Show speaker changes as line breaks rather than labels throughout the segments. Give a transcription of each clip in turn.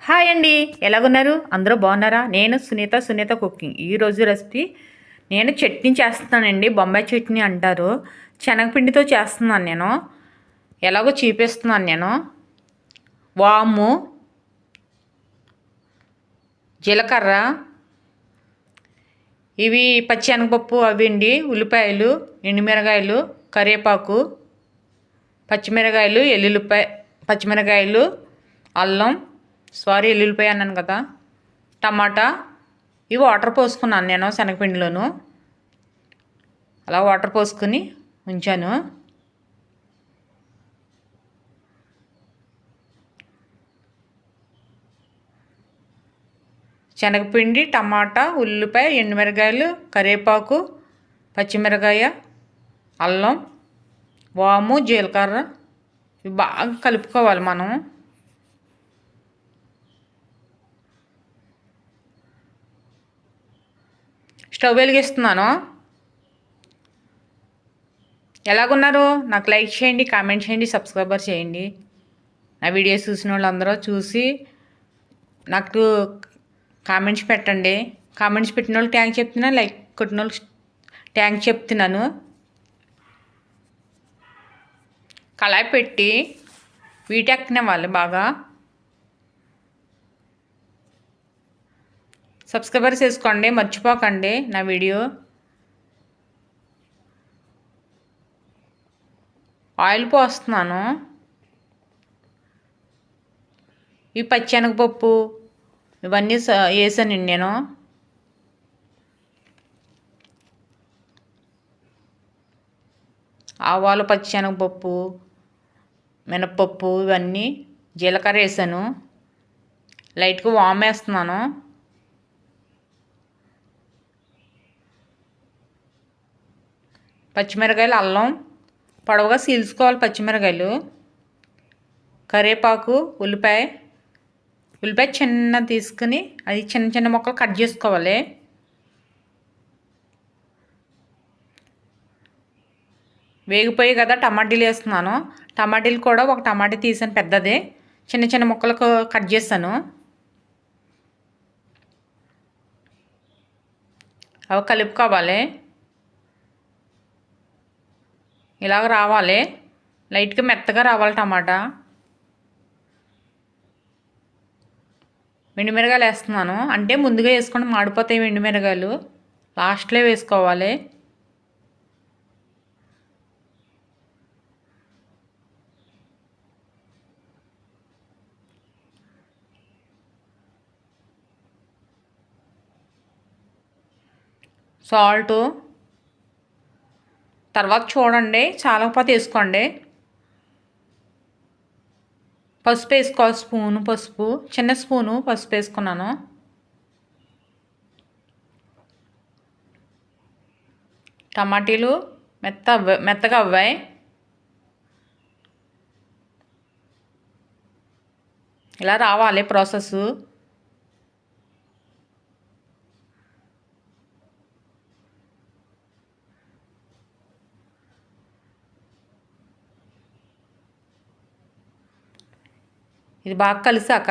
Hi అండి, ఎలాగున్నారు? అందరూ బాగున్నారా? నేను సునీత కుకింగ్. ఈరోజు రెసిపీ నేను చట్నీ చేస్తున్నానండి. బొంబాయి చట్నీ అంటారు. శనగపిండితో చేస్తున్నాను నేను. ఎలాగో చూపిస్తున్నాను నేను. వాము, జీలకర్ర, ఇవి పచ్చెనగపప్పు అవి అండి, ఉల్లిపాయలు, ఎండుమిరగాయలు, కరివేపాకు, పచ్చిమిరకాయలు, పచ్చిమిరకాయలు, అల్లం, ఎల్లుల్లిపాయ అన్నాను కదా, టమాటా. ఇవి వాటర్ పోసుకున్నాను నేను శనగపిండిలోను. అలా వాటర్ పోసుకుని ఉంచాను. శనగపిండి, టమాటా, ఉల్లిపాయ, ఎండుమిరకాయలు, కరివేపాకు, పచ్చిమిరకాయ, అల్లం, వాము, జీలకర్ర ఇవి బాగా కలుపుకోవాలి మనం. స్టవ్ వెలిగిస్తున్నాను. ఎలాగున్నారు? నాకు లైక్ చేయండి, కామెంట్ చేయండి, సబ్స్క్రైబర్ చేయండి. నా వీడియోస్ చూసిన వాళ్ళందరూ చూసి నాకు కామెంట్స్ పెట్టండి. కామెంట్స్ పెట్టిన వాళ్ళు థ్యాంక్స్ చెప్తున్నాను, లైక్ కొట్టిన వాళ్ళు థ్యాంక్స్ చెప్తున్నాను. కళాయి పెట్టి వీటెక్కిన వాళ్ళు బాగా సబ్స్క్రైబర్ చేసుకోండి, మర్చిపోకండి నా వీడియో. ఆయిల్ పోస్తున్నాను. ఈ పచ్చెనగపప్పు ఇవన్నీ వేసానండి నేను. ఆవాలు, పచ్చెనగపప్పు, మినప్పప్పు ఇవన్నీ, జీలకర్ర వేసాను. లైట్గా వామ్ వేస్తున్నాను. పచ్చిమిరకాయలు, అల్లం పొడవుగా చీల్చుకోవాలి. పచ్చిమిరకాయలు, కరివేపాకు, ఉల్లిపాయ చిన్న తీసుకుని అది చిన్న చిన్న ముక్కలు కట్ చేసుకోవాలి. వేగిపోయి కదా టమాటీలు వేస్తున్నాను. టమాటీలు కూడా ఒక టమాటా తీసాను పెద్దది, చిన్న చిన్న ముక్కలకు కట్ చేస్తాను. అవి కలుపుకోవాలి. ఇలాగ రావాలి, లైట్గా మెత్తగా రావాలి టమాటా. ఎండుమిరగాయలు వేస్తున్నాను, అంటే ముందుగా వేసుకొని మాడిపోతాయి ఎండుమిరగాయలు, లాస్ట్లో వేసుకోవాలి. సాల్టు తర్వాత చూడండి, చాలకపోతే వేసుకోండి. పసుపు వేసుకోవాలి, స్పూను పసుపు, చిన్న స్పూను పసుపు వేసుకున్నాను. టమాటీలు మెత్తగా అవ్వాయి. ఇలా రావాలి ప్రాసెస్. ఇది బాగా కలిసాక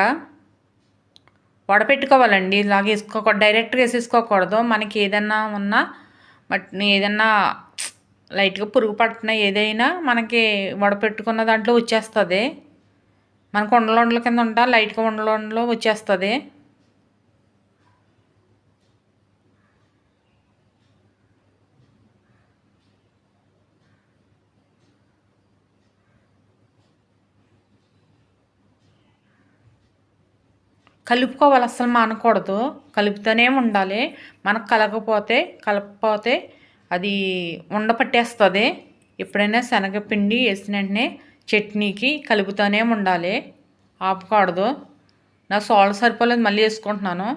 వడపెట్టుకోవాలండి. ఇలాగ డైరెక్ట్గా వేసేసుకోకూడదు. మనకి ఏదన్నా ఉన్నా ఏదన్నా లైట్గా పురుగు పట్టిన ఏదైనా మనకి వడపెట్టుకున్న దాంట్లో వచ్చేస్తుంది. మనకు ఉండల కింద ఉంటా లైట్గా ఉండలో వచ్చేస్తుంది. కలుపుకోవాలి, అస్సలు మానకూడదు, కలుపుతూనే ఉండాలి. మనకు కలపకపోతే అది ఉండపట్టేస్తుంది. ఎప్పుడైనా శనగపిండి వేసిన వెంటనే చట్నీకి కలుపుతూనే ఉండాలి, ఆపకూడదు. నాకు సాల్ట్ సరిపోలేదు, మళ్ళీ వేసుకుంటున్నాను.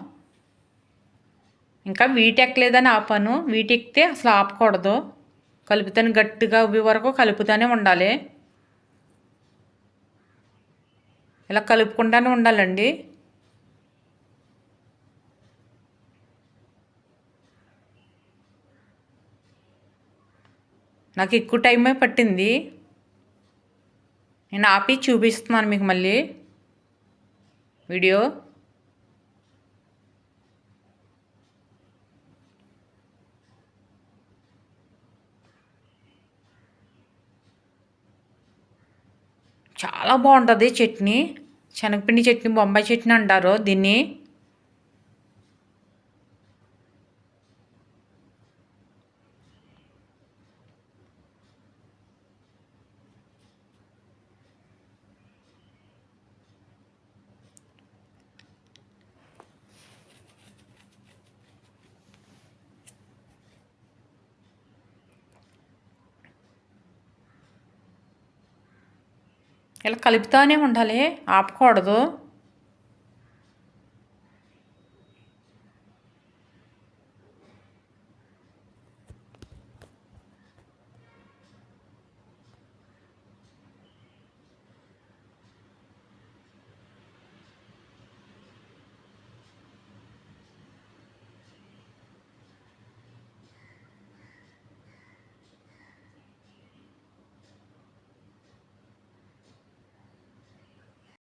ఇంకా వీటెక్కలేదని ఆపాను. వీటెక్కితే అసలు ఆపకూడదు, కలుపుతాను, గట్టిగా ఉబ్బి వరకు కలుపుతూనే ఉండాలి. ఇలా కలుపుకుంటూనే ఉండాలండి. నాకు ఎక్కువ టైమే పట్టింది. నేను ఆపి చూపిస్తున్నాను మీకు మళ్ళీ వీడియో. చాలా బాగుంటుంది చట్నీ. శనగపిండి చట్నీ, బొంబాయి చట్నీ అంటారు దీన్ని. ఇలా కలుపుతానే ఉండాలి, ఆపకూడదు.